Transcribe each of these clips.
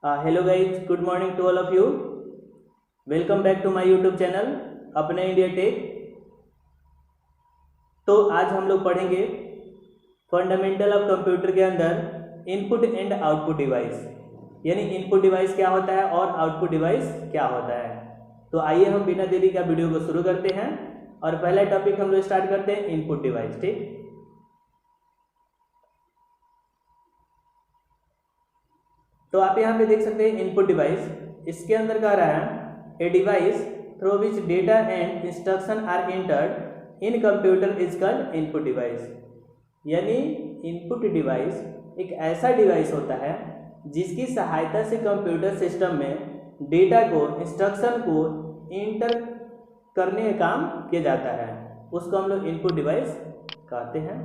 Hello guys, good morning to all of you. Welcome back to my YouTube channel अपने India tech. तो आज हम लोग पढ़ेंगे फंडामेंटल ऑफ कंप्यूटर के अंदर इनपुट एंड आउटपुट डिवाइस, यानी इनपुट डिवाइस क्या होता है और आउटपुट डिवाइस क्या होता है। तो आइए हम बिना देरी का वीडियो को शुरू करते हैं और पहला टॉपिक हम लोग स्टार्ट करते हैं इनपुट डिवाइस। ठीक, तो आप यहाँ पे देख सकते हैं इनपुट डिवाइस। इसके अंदर कह रहा है a device through which data and instruction are entered in computer is called input device. यानी इनपुट डिवाइस एक ऐसा डिवाइस होता है जिसकी सहायता से कंप्यूटर सिस्टम में डेटा को, इंस्ट्रक्शन को इंटर करने का काम किया जाता है, उसको हम लोग इनपुट डिवाइस कहते हैं।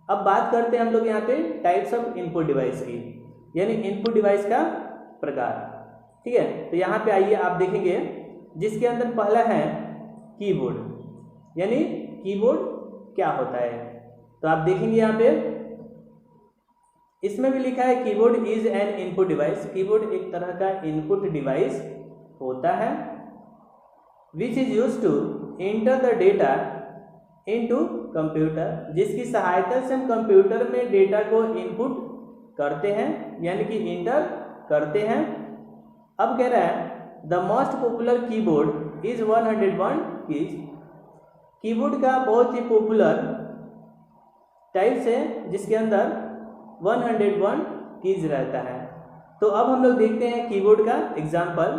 अब बात करते हैं हम लोग यहाँ पे टाइप्स ऑफ इनपुट डिवाइस की, यानी इनपुट डिवाइस का प्रकार। ठीक है, तो यहाँ पे आइए आप देखेंगे जिसके अंदर पहला है कीबोर्ड। यानी कीबोर्ड क्या होता है, तो आप देखेंगे यहाँ पे इसमें भी लिखा है keyboard is an input device. Keyboard एक तरह का इनपुट डिवाइस होता है which is use to enter the data into computer, जिसकी सहायता से हम कंप्यूटर में डेटा को इनपुट करते हैं, यानी कि इंटर करते हैं। अब कह रहा है the most popular keyboard is 101 keys. Keyboard का बहुत ही पॉपुलर टाइप्स है जिसके अंदर 101 कीज रहता है। तो अब हम लोग देखते हैं कीबोर्ड का एग्जाम्पल,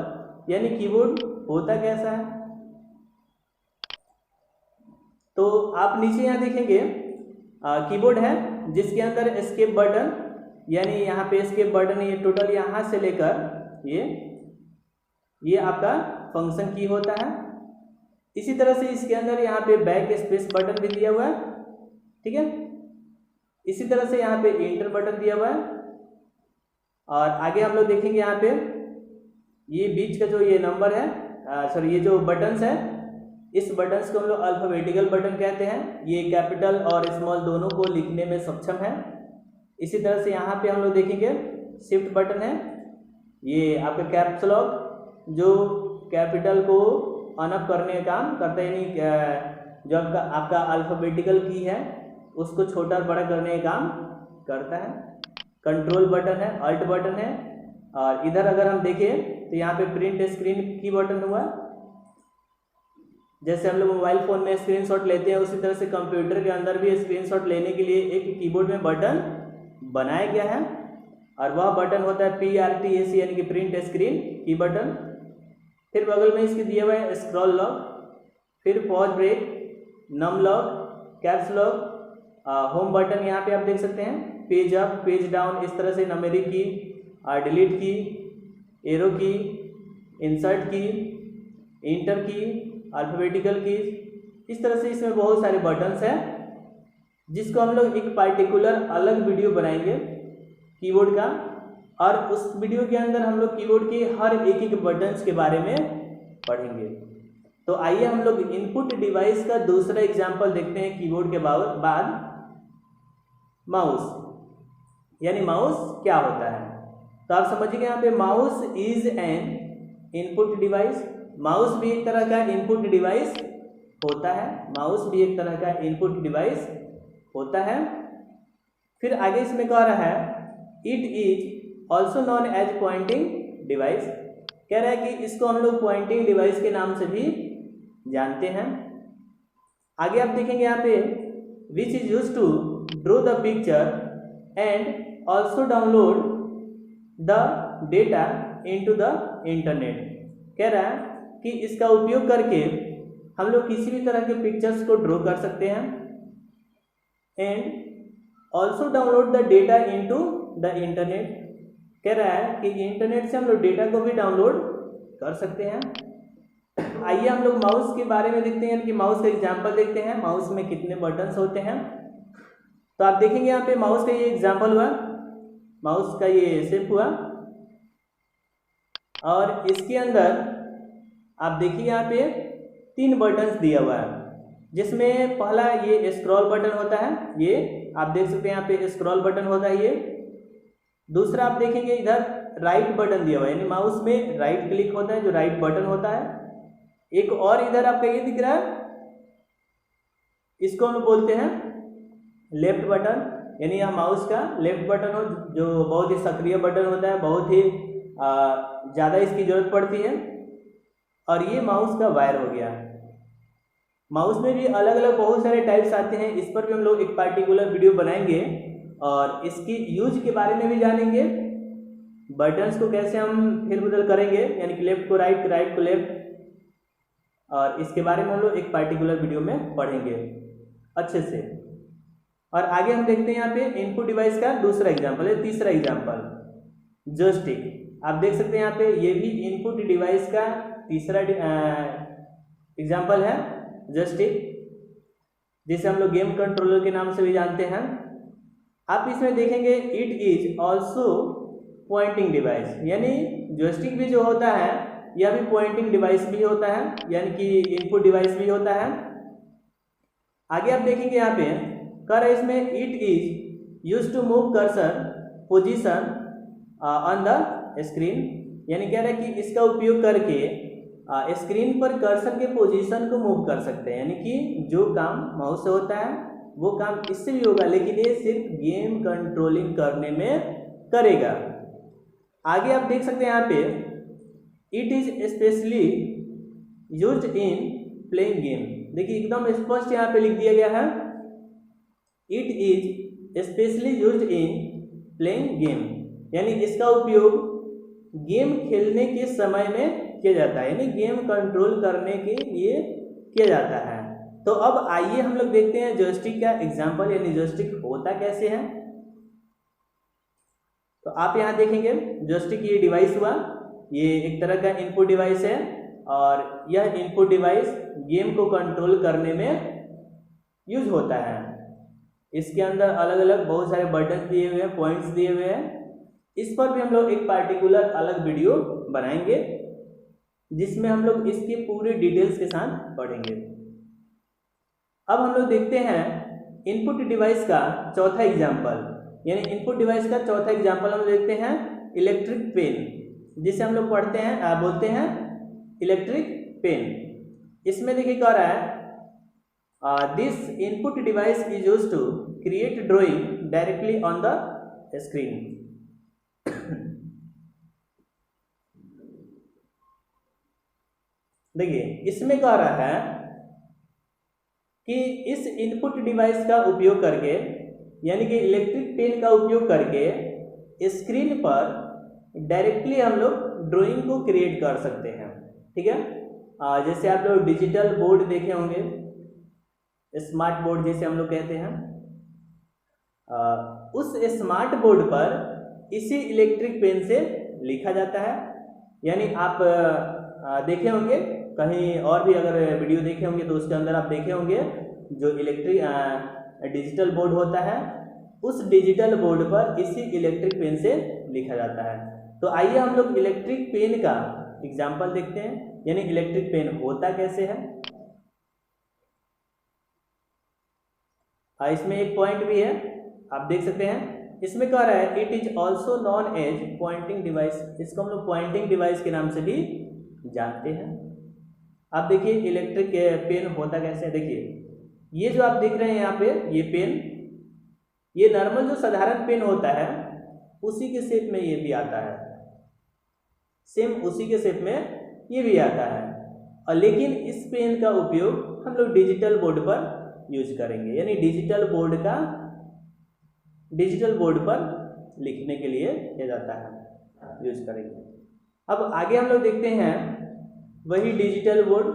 यानी कीबोर्ड होता कैसा है। तो आप नीचे यहाँ देखेंगे कीबोर्ड है जिसके अंदर एस्केप बटन, यानी यहाँ पे एस्केप बटन, ये टोटल यहाँ से लेकर ये आपका फंक्शन की होता है। इसी तरह से इसके अंदर यहाँ पे बैक स्पेस बटन भी दिया हुआ है। ठीक है, इसी तरह से यहाँ पे एंटर बटन दिया हुआ है। और आगे हम लोग देखेंगे यहाँ पे ये बीच का जो ये नंबर है, सॉरी ये जो बटन्स है, इस बटन्स को हम लोग अल्फाबेटिकल बटन कहते हैं। ये कैपिटल और स्मॉल दोनों को लिखने में सक्षम है। इसी तरह से यहाँ पे हम लोग देखेंगे शिफ्ट बटन है, ये आपका कैप्स लॉक जो कैपिटल को ऑन ऑफ करने का काम करता है, यानी जो आपका अल्फाबेटिकल की है उसको छोटा बड़ा करने का काम करता है। कंट्रोल बटन है, अल्ट बटन है। और इधर अगर हम देखें तो यहाँ पे प्रिंट स्क्रीन की बटन हुआ, जैसे हम लोग मोबाइल फ़ोन में स्क्रीनशॉट लेते हैं उसी तरह से कंप्यूटर के अंदर भी स्क्रीनशॉट लेने के लिए एक कीबोर्ड में बटन बनाया गया है, और वह बटन होता है PRTAC, यानी कि प्रिंट स्क्रीन की बटन। फिर बगल में इसके दिया हुआ है स्क्रॉल लॉक, फिर pause break, num lock, caps lock, home button यहाँ पे आप देख सकते हैं, पेज अप, पेज डाउन, इस तरह से न्यूमेरिक की, डिलीट की, एरो की, इंसर्ट की, इंटर की, अल्फाबेटिकल की। इस तरह से इसमें बहुत सारे बटन्स हैं जिसको हम लोग एक पार्टिकुलर अलग वीडियो बनाएंगे कीबोर्ड का, और उस वीडियो के अंदर हम लोग कीबोर्ड के हर एक एक बटन्स के बारे में पढ़ेंगे। तो आइए हम लोग इनपुट डिवाइस का दूसरा एग्जांपल देखते हैं कीबोर्ड के बाद माउस, यानी माउस क्या होता है। तो आप समझिए यहाँ पे mouse is an input device. Mouse भी एक तरह का इनपुट डिवाइस होता है, माउस भी एक तरह का इनपुट डिवाइस होता है। फिर आगे इसमें कह रहा है it is also known as pointing device. कह रहा है कि इसको हम लोग पॉइंटिंग डिवाइस के नाम से भी जानते हैं। आगे आप देखेंगे यहाँ पे which is use to draw the picture and also download the data into the internet. कह रहा है कि इसका उपयोग करके हम लोग किसी भी तरह के पिक्चर्स को ड्रॉ कर सकते हैं and also download the data into the internet. कह रहा है कि इंटरनेट से हम लोग डेटा को भी डाउनलोड कर सकते हैं। आइए हम लोग माउस के बारे में देखते हैं कि माउस का एग्जांपल देखते हैं, माउस में कितने बटन्स होते हैं। तो आप देखेंगे यहाँ पे माउस का ये एग्जांपल हुआ, माउस का ये शेप हुआ, और इसके अंदर आप देखिए यहाँ पे 3 बटन्स दिया हुआ है, जिसमें पहला ये स्क्रॉल बटन होता है, ये आप देख सकते हैं यहाँ पे स्क्रॉल बटन होता है ये। दूसरा आप देखेंगे इधर राइट बटन दिया हुआ है, यानी माउस में राइट क्लिक होता है जो राइट बटन होता है। एक और इधर आपका ये दिख रहा है, इसको हम बोलते हैं लेफ्ट बटन, यानी यह माउस का लेफ्ट बटन हो जो बहुत ही सक्रिय बटन होता है, बहुत ही ज़्यादा इसकी जरूरत पड़ती है। और ये माउस का वायर हो गया। माउस में भी अलग अलग बहुत सारे टाइप्स आते हैं, इस पर भी हम लोग एक पार्टिकुलर वीडियो बनाएंगे और इसकी यूज के बारे में भी जानेंगे। बटन्स को कैसे हम फेरबदल करेंगे, यानी कि लेफ्ट को राइट, राइट को लेफ्ट, और इसके बारे में हम लोग एक पार्टिकुलर वीडियो में पढ़ेंगे अच्छे से। और आगे हम देखते हैं यहाँ पे इनपुट डिवाइस का दूसरा एग्जाम्पल है, तीसरा एग्जाम्पल जॉयस्टिक। आप देख सकते हैं यहाँ पे ये भी इनपुट डिवाइस का तीसरा एग्जाम्पल है जॉयस्टिक, जिसे हम लोग गेम कंट्रोलर के नाम से भी जानते हैं। आप इसमें देखेंगे it is also pointing device, यानी जॉयस्टिक भी जो होता है यह भी पॉइंटिंग डिवाइस भी होता है, यानी कि इनपुट डिवाइस भी होता है। आगे आप देखेंगे यहाँ पे कर इसमें it is use to move cursor position on the screen, यानी कह रहा है कि इसका उपयोग करके स्क्रीन पर कर्सर के पोजीशन को मूव कर सकते हैं, यानी कि जो काम माउस से होता है वो काम इससे भी होगा, लेकिन ये सिर्फ गेम कंट्रोलिंग करने में करेगा। आगे आप देख सकते हैं यहाँ पे it is specially used in playing game. देखिए एकदम स्पष्ट यहाँ पे लिख दिया गया है, it is specially used in playing game, यानी इसका उपयोग गेम खेलने के समय में किया जाता है, यानी गेम कंट्रोल करने के लिए किया जाता है। तो अब आइए हम लोग देखते हैं जॉयस्टिक का एग्जांपल, यानी जॉयस्टिक होता कैसे है। तो आप यहाँ देखेंगे जॉयस्टिक ये डिवाइस हुआ, ये एक तरह का इनपुट डिवाइस है और यह इनपुट डिवाइस गेम को कंट्रोल करने में यूज होता है। इसके अंदर अलग अलग बहुत सारे बटन दिए हुए हैं, पॉइंट्स दिए हुए हैं। इस पर भी हम लोग एक पार्टिकुलर अलग वीडियो बनाएंगे जिसमें हम लोग इसकी पूरी डिटेल्स के साथ पढ़ेंगे। अब हम लोग देखते हैं इनपुट डिवाइस का चौथा एग्जाम्पल, यानी इनपुट डिवाइस का चौथा एग्जाम्पल हम देखते हैं इलेक्ट्रिक पेन, जिसे हम लोग पढ़ते हैं बोलते हैं इलेक्ट्रिक पेन। इसमें देखिए क्या रहा है, this input device is used to create drawing directly on the screen. देखिए इसमें क्या रहा है कि इस इनपुट डिवाइस का उपयोग करके, यानी कि इलेक्ट्रिक पेन का उपयोग करके स्क्रीन पर डायरेक्टली हम लोग ड्राइंग को क्रिएट कर सकते हैं। ठीक है, जैसे आप लोग डिजिटल बोर्ड देखे होंगे, स्मार्ट बोर्ड जिसे हम लोग कहते हैं, उस स्मार्ट बोर्ड पर इसी इलेक्ट्रिक पेन से लिखा जाता है। यानी आप देखे होंगे कहीं और भी अगर वीडियो देखे होंगे तो उसके अंदर आप देखे होंगे जो इलेक्ट्रिक डिजिटल बोर्ड होता है, उस डिजिटल बोर्ड पर इसी इलेक्ट्रिक पेन से लिखा जाता है। तो आइए हम लोग इलेक्ट्रिक पेन का एग्जाम्पल देखते हैं, यानी इलेक्ट्रिक पेन होता कैसे है। इसमें एक पॉइंट भी है, आप देख सकते हैं। इसमें क्या रहा है, it is also known as pointing device, इसको हम लोग पॉइंटिंग डिवाइस के नाम से भी जानते हैं। आप देखिए इलेक्ट्रिक पेन होता कैसे है। देखिए ये जो आप देख रहे हैं यहाँ पे, ये पेन, ये नॉर्मल जो साधारण पेन होता है उसी के शेप में ये भी आता है, सेम उसी के शेप में ये भी आता है। और लेकिन इस पेन का उपयोग हम लोग डिजिटल बोर्ड पर यूज करेंगे, यानी डिजिटल बोर्ड पर लिखने के लिए किया जाता है, यूज करेंगे। अब आगे हम लोग देखते हैं वही डिजिटल बोर्ड,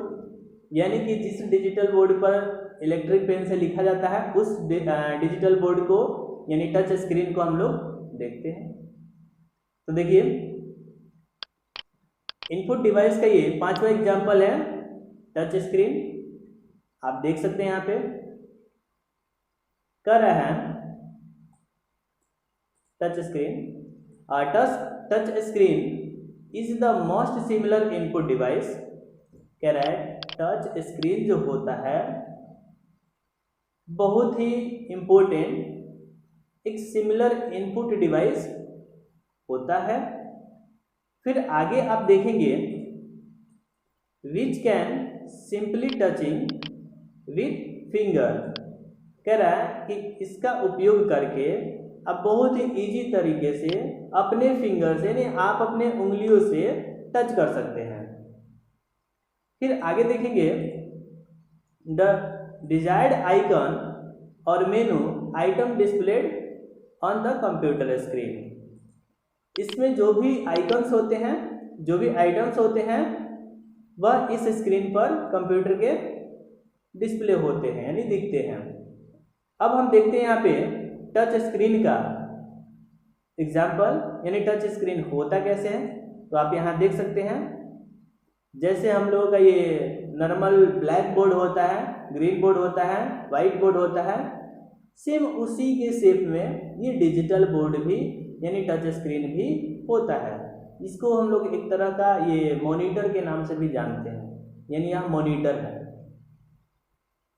यानी कि जिस डिजिटल बोर्ड पर इलेक्ट्रिक पेन से लिखा जाता है उस डिजिटल बोर्ड को, यानी टच स्क्रीन को हम लोग देखते हैं। तो देखिए इनपुट डिवाइस का ये पांचवा एग्जांपल है टच स्क्रीन। आप देख सकते हैं यहाँ पे कर रहा है touch screen. Touch screen is the most similar input device. कह रहा है टच स्क्रीन जो होता है बहुत ही इंपॉर्टेंट एक सिमिलर इनपुट डिवाइस होता है, फिर आगे आप देखेंगे which can simply touching with finger, कह रहा है कि इसका उपयोग करके आप बहुत ही इजी तरीके से अपने फिंगर से, यानी आप अपने उंगलियों से टच कर सकते हैं। फिर आगे देखेंगे द डिजायर्ड आइकन और menu item displayed on the computer screen. इसमें जो भी आइकन्स होते हैं, जो भी आइटम्स होते हैं, वह इस स्क्रीन पर कंप्यूटर के डिस्प्ले होते हैं, यानी दिखते हैं। अब हम देखते हैं यहाँ पे टच स्क्रीन का एग्जाम्पल, यानी टच स्क्रीन होता कैसे है। तो आप यहाँ देख सकते हैं, जैसे हम लोगों का ये नॉर्मल ब्लैक बोर्ड होता है, ग्रीन बोर्ड होता है, वाइट बोर्ड होता है, सेम उसी के शेप में ये डिजिटल बोर्ड भी यानी टच स्क्रीन भी होता है। इसको हम लोग एक तरह का ये मॉनिटर के नाम से भी जानते हैं, यानी यहाँ मॉनिटर है।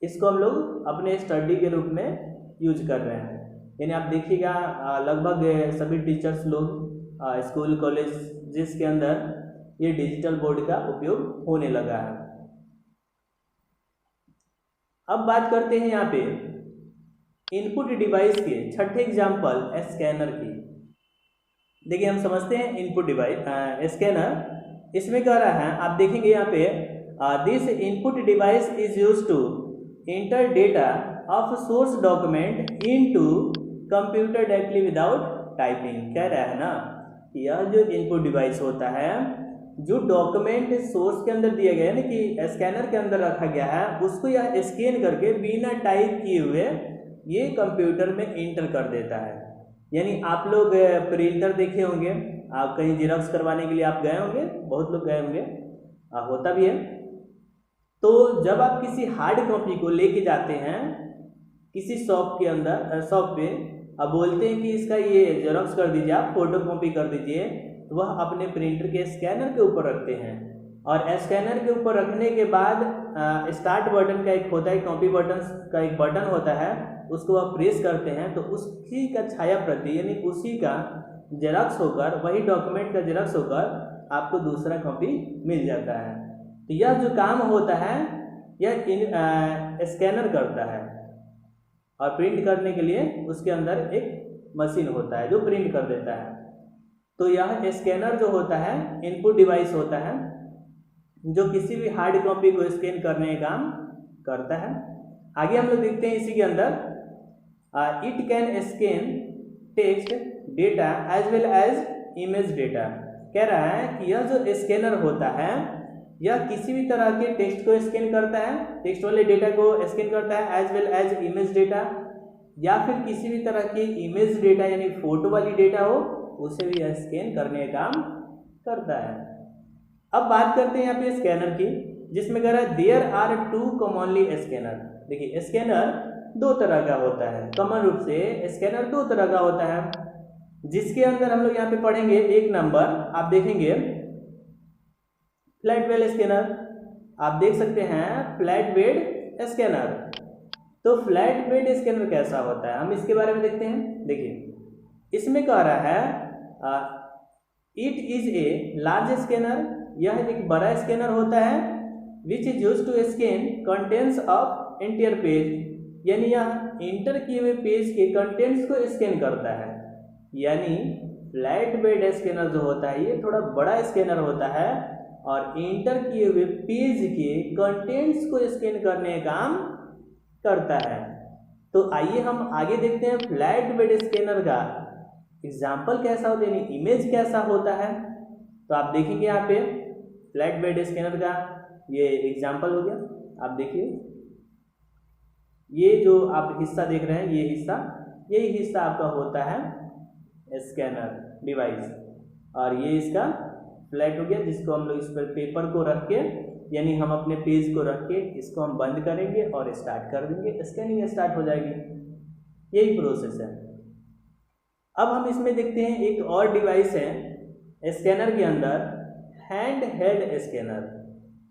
इसको हम लोग अपने स्टडी के रूप में यूज कर रहे हैं। यानी आप देखिएगा लगभग सभी टीचर्स लोग स्कूल कॉलेज जिसके अंदर ये डिजिटल बोर्ड का उपयोग होने लगा है। अब बात करते हैं यहाँ पे इनपुट डिवाइस के छठे एग्जाम्पल स्कैनर की। देखिए हम समझते हैं इनपुट डिवाइस स्कैनर। इसमें कह रहा है, आप देखेंगे यहाँ पे this input device is used to enter data of source document into computer directly without typing. कह रहा है ना कि यह जो इनपुट डिवाइस होता है, जो डॉक्यूमेंट सोर्स के अंदर दिया गया है ना कि स्कैनर के अंदर रखा गया है, उसको यह स्कैन करके बिना टाइप किए हुए ये कंप्यूटर में इंटर कर देता है। यानी आप लोग प्रिंटर देखे होंगे, आप कहीं जेरॉक्स करवाने के लिए आप गए होंगे, बहुत लोग गए होंगे, होता भी है। तो जब आप किसी हार्ड कॉपी को लेके जाते हैं किसी शॉप के अंदर, शॉप पे अब बोलते हैं कि इसका ये जेरॉक्स कर दीजिए, आप फोटो कॉपी कर दीजिए, तो वह अपने प्रिंटर के स्कैनर के ऊपर रखते हैं। और स्कैनर के ऊपर रखने के बाद स्टार्ट बटन का एक होता है, कॉपी बटन का एक बटन होता है, उसको आप प्रेस करते हैं तो उसी का छाया प्रति यानी उसी का जेरॉक्स होकर, वही डॉक्यूमेंट का जेरॉक्स होकर आपको दूसरा कॉपी मिल जाता है। तो यह जो काम होता है यह स्कैनर करता है, और प्रिंट करने के लिए उसके अंदर एक मशीन होता है जो प्रिंट कर देता है। तो यह स्कैनर जो होता है इनपुट डिवाइस होता है जो किसी भी हार्ड कॉपी को स्कैन करने का काम करता है। आगे हम लोग देखते हैं इसी के अंदर it can scan text data as well as image data. कह रहा है कि यह जो स्कैनर होता है यह किसी भी तरह के टेक्स्ट को स्कैन करता है, टेक्स्ट वाले डेटा को स्कैन करता है, as well as image data, या फिर किसी भी तरह की इमेज डेटा यानी फोटो वाली डेटा हो उसे भी यह स्कैन करने का काम करता है। अब बात करते हैं यहाँ पे स्कैनर की, जिसमें कह रहा है there are two commonly scanner. देखिए स्कैनर दो तरह का होता है, कॉमन रूप से स्कैनर दो तरह का होता है, जिसके अंदर हम लोग यहाँ पे पढ़ेंगे। एक नंबर आप देखेंगे फ्लैट बेड स्कैनर, आप देख सकते हैं फ्लैट बेड स्कैनर। तो फ्लैट बेड स्कैनर कैसा होता है हम इसके बारे में देखते हैं। देखिए इसमें कह रहा है it is a large scanner, यह एक बड़ा स्कैनर होता है, which is used to scan contents of entire page, यानी यह इंटर किए हुए पेज के कंटेंट्स को स्कैन करता है। यानी फ्लैट बेड स्कैनर जो होता है ये थोड़ा बड़ा स्कैनर होता है और इंटर किए हुए पेज के कंटेंट्स को स्कैन करने का काम करता है। तो आइए हम आगे देखते हैं फ्लैट बेड स्कैनर का एग्जाम्पल कैसा होता है, यानी इमेज कैसा होता है। तो आप देखेंगे यहाँ पे फ्लैट बेड स्कैनर का ये एग्जाम्पल हो गया। आप देखिए ये जो आप हिस्सा देख रहे हैं, ये हिस्सा, यही हिस्सा आपका होता है स्कैनर डिवाइस, और ये इसका फ्लैट हो गया, जिसको हम लोग इस पर पेपर को रख के यानी हम अपने पेज को रख के इसको हम बंद करेंगे और स्टार्ट कर देंगे, स्कैनिंग स्टार्ट हो जाएगी। यही प्रोसेस है। अब हम इसमें देखते हैं एक और डिवाइस है स्कैनर के अंदर, हैंड हेल्ड स्कैनर,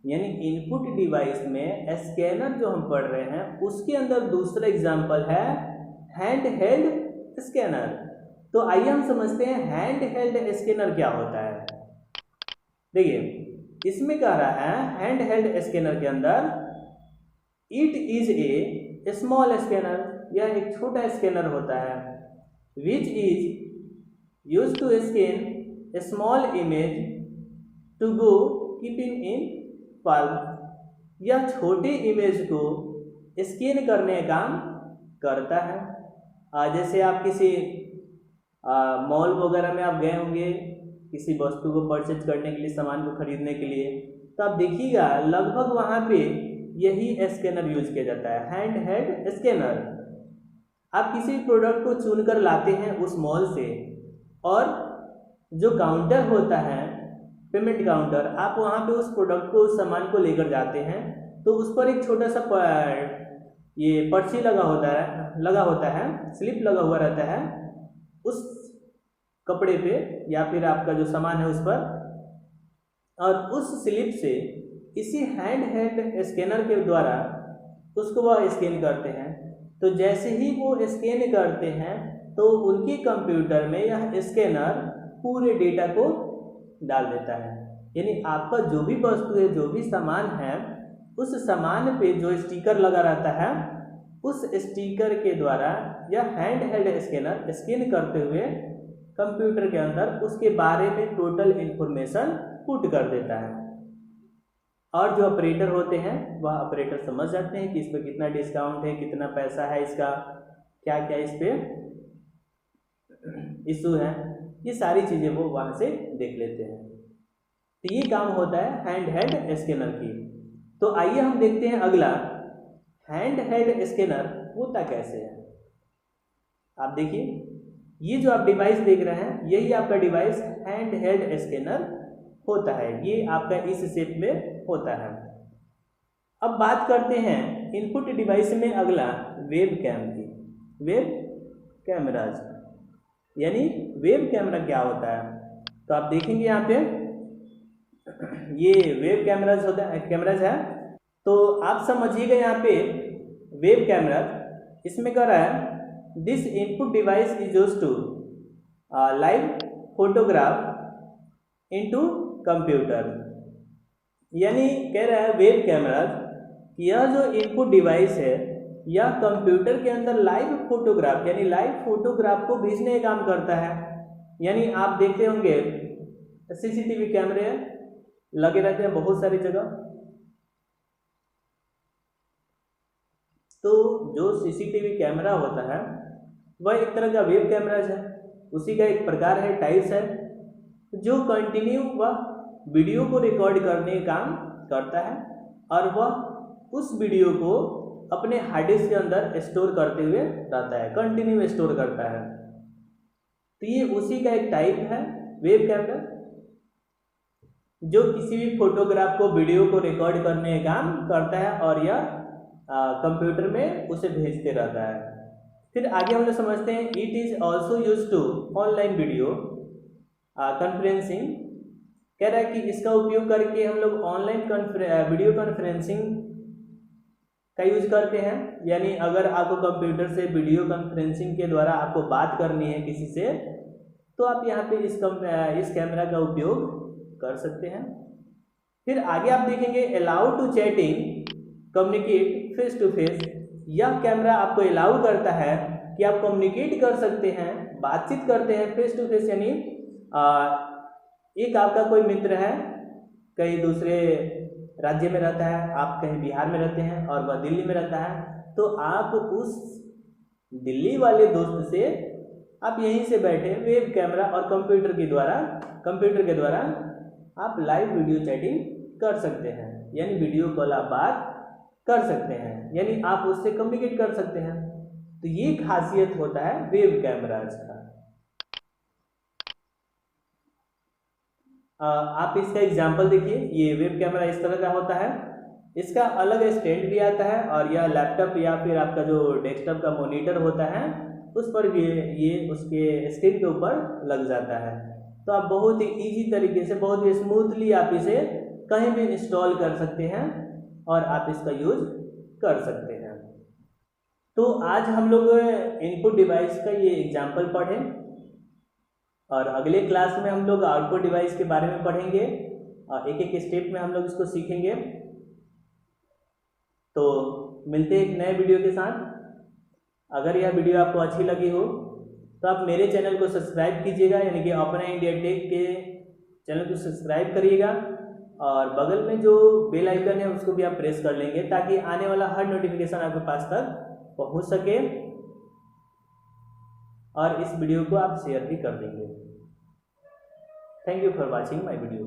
यानी इनपुट डिवाइस में स्कैनर जो हम पढ़ रहे हैं उसके अंदर दूसरा एग्जाम्पल है हैंड हेल्ड स्कैनर। तो आइए हम समझते हैं हैंड हेल्ड स्कैनर क्या होता है। देखिए इसमें कह रहा है हैंड हेल्ड स्कैनर के अंदर it is a small scanner, यह एक छोटा स्कैनर होता है, which is use to scan a small image to go keeping in palm, यह छोटे इमेज को स्कैन करने का काम करता है। जैसे आप किसी मॉल वगैरह में आप गए होंगे किसी वस्तु को परचेज करने के लिए, सामान को खरीदने के लिए, तो आप देखिएगा लगभग वहाँ पे यही स्कैनर यूज किया जाता है, हैंड हेल्ड स्कैनर। आप किसी प्रोडक्ट को चुनकर लाते हैं उस मॉल से, और जो काउंटर होता है पेमेंट काउंटर, आप वहाँ पे उस प्रोडक्ट को, उस सामान को लेकर जाते हैं, तो उस पर एक छोटा सा ये पर्ची लगा होता है, स्लिप लगा हुआ रहता है उस कपड़े पे या फिर आपका जो सामान है उस पर, और उस स्लिप से इसी हैंड हेल्ड स्कैनर के द्वारा उसको वह स्कैन करते हैं। तो जैसे ही वो स्कैन करते हैं तो उनके कंप्यूटर में यह स्कैनर पूरे डेटा को डाल देता है, यानी आपका जो भी वस्तु है, जो भी सामान है, उस सामान पे जो स्टिकर लगा रहता है, उस स्टिकर के द्वारा यह हैंड हेल्ड स्कैनर स्कैन करते हुए कंप्यूटर के अंदर उसके बारे में टोटल इन्फॉर्मेशन पुट कर देता है। और जो ऑपरेटर होते हैं वह ऑपरेटर समझ जाते हैं कि इस पर कितना डिस्काउंट है, कितना पैसा है, इसका क्या क्या इस पे इशू है, ये सारी चीज़ें वो वहाँ से देख लेते हैं। तो ये काम होता है हैंड हेल्ड स्कैनर की। तो आइए हम देखते हैं अगला, हैंड हेल्ड स्कैनर होता कैसे है। आप देखिए ये जो आप डिवाइस देख रहे हैं, यही आपका डिवाइस हैंड हेल्ड स्कैनर होता है, ये आपका इस शेप में होता है। अब बात करते हैं इनपुट डिवाइस में अगला वेब कैम की, वेब कैमराज, यानी वेब कैमरा क्या होता है। तो आप देखेंगे यहाँ पे ये वेब कैमराज होता है, कैमराज है। तो आप समझिएगा यहाँ पे वेब कैमरा, इसमें कह रहा है this input device is used to live photograph into computer, यानी कह रहा है वेब कैमरा यह जो इनपुट डिवाइस है यह कंप्यूटर के अंदर लाइव फोटोग्राफ, यानी लाइव फोटोग्राफ को भेजने का काम करता है। यानी आप देखते होंगे सीसीटीवी कैमरे लगे रहते हैं बहुत सारी जगह, तो जो सीसीटीवी कैमरा होता है वह एक तरह का वेब कैमरा है, उसी का एक प्रकार है, टाइप्स है, जो कंटिन्यू वह वीडियो को रिकॉर्ड करने का काम करता है और वह उस वीडियो को अपने हार्ड डिस्क के अंदर स्टोर करते हुए रहता है, कंटिन्यू स्टोर करता है। तो ये उसी का एक टाइप है वेब कैमरा, जो किसी भी फोटोग्राफ को, वीडियो को रिकॉर्ड करने का काम करता है और यह कंप्यूटर में उसे भेजते रहता है। फिर आगे हम लोग समझते हैं it is also use to online video conferencing, कह रहा है कि इसका उपयोग करके हम लोग ऑनलाइन वीडियो कॉन्फ्रेंसिंग का यूज करते हैं। यानी अगर आपको कंप्यूटर से वीडियो कॉन्फ्रेंसिंग के द्वारा आपको बात करनी है किसी से, तो आप यहाँ पे इस कैमरा का उपयोग कर सकते हैं। फिर आगे आप देखेंगे allow to chatting communicate face to face, यह कैमरा आपको अलाउ करता है कि आप कम्युनिकेट कर सकते हैं, बातचीत करते हैं फेस टू फेस, यानी एक आपका कोई मित्र है कहीं दूसरे राज्य में रहता है, आप कहीं बिहार में रहते हैं और वह दिल्ली में रहता है, तो आप उस दिल्ली वाले दोस्त से आप यहीं से बैठे वेब कैमरा और कंप्यूटर के द्वारा आप लाइव वीडियो चैटिंग कर सकते हैं, यानी वीडियो कॉल आप बात कर सकते हैं, यानी आप उससे कम्युनिकेट कर सकते हैं। तो ये खासियत होता है वेब कैमराज का। आप इसका एग्जाम्पल देखिए, ये वेब कैमरा इस तरह का होता है, इसका अलग स्टैंड भी आता है और यह लैपटॉप या फिर आपका जो डेस्कटॉप का मॉनिटर होता है उस पर भी ये उसके स्क्रीन के ऊपर लग जाता है। तो आप बहुत ही ईजी तरीके से, बहुत ही स्मूथली आप इसे कहीं भी इंस्टॉल कर सकते हैं और आप इसका यूज कर सकते हैं। तो आज हम लोग इनपुट डिवाइस का ये एग्जाम्पल पढ़ें और अगले क्लास में हम लोग आउटपुट डिवाइस के बारे में पढ़ेंगे। एक एक स्टेप में हम लोग इसको सीखेंगे। तो मिलते हैं एक नए वीडियो के साथ। अगर यह वीडियो आपको अच्छी लगी हो तो आप मेरे चैनल को सब्सक्राइब कीजिएगा, यानी कि अपना इंडिया टेक के चैनल को सब्सक्राइब करिएगा, और बगल में जो बेल आइकन है उसको भी आप प्रेस कर लेंगे ताकि आने वाला हर नोटिफिकेशन आपके पास तक पहुंच सके, और इस वीडियो को आप शेयर भी कर देंगे। Thank you for watching my video.